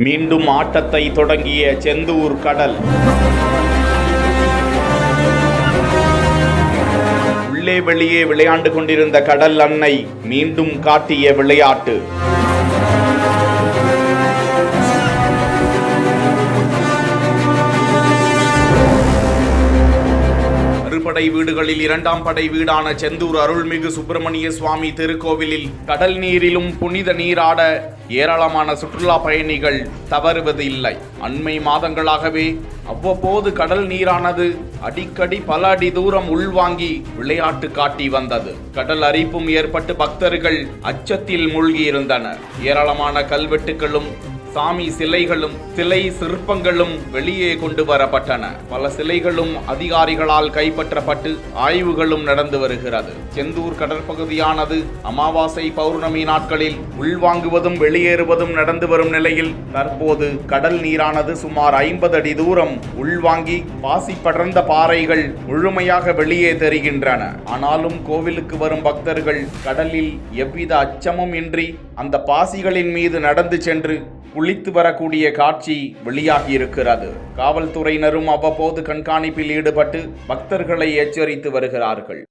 மீண்டும் ஆட்டத்தை தொடங்கிய செந்தூர் கடல். உள்ளே வெளியே விளையாண்டு கொண்டிருந்த கடல் அன்னை மீண்டும் காட்டிய விளையாட்டு. அறுபடை வீடுகளில் இரண்டாம் படை வீடான செந்தூர் அருள்மிகு சுப்பிரமணிய சுவாமி திருக்கோவிலில் கடல் நீரிலும் புனித நீராட ஏராளமான சுற்றுலா பயணிகள் தவறுவது இல்லை. அண்மை மாதங்களாகவே அவ்வப்போது கடல் நீரானது அடிக்கடி பல அடி தூரம் உள்வாங்கி விளையாட்டு காட்டி வந்தது. கடல் அரிப்பும் ஏற்பட்டு பக்தர்கள் அச்சத்தில் மூழ்கியிருந்தனர். ஏராளமான கல்வெட்டுகளும் சாமி சிலைகளும் சிலை சிற்பங்களும் வெளியே கொண்டு வரப்பட்டன. பல சிலைகளும் அதிகாரிகளால் கைப்பற்றப்பட்டு ஆய்வுகளும் நடந்து வருகிறது. செந்தூர் கடற்பகுதியானது அமாவாசை பௌர்ணமி நாட்களில் உள்வாங்குவதும் வெளியேறுவதும் நடந்து வரும் நிலையில் தற்போது கடல் நீரானது சுமார் 50 அடி தூரம் உள்வாங்கி பாசி படர்ந்த பாறைகள் முழுமையாக வெளியே தெரிகின்றன. ஆனாலும் கோவிலுக்கு வரும் பக்தர்கள் கடலில் எவ்வித அச்சமும் இன்றி அந்த பாசிகளின் மீது நடந்து சென்று குளித்து வரக்கூடிய காட்சி வெளியாகியிருக்கிறது. காவல்துறையினரும் அவ்வப்போது கண்காணிப்பில் ஈடுபட்டு பக்தர்களை எச்சரித்து வருகிறார்கள்.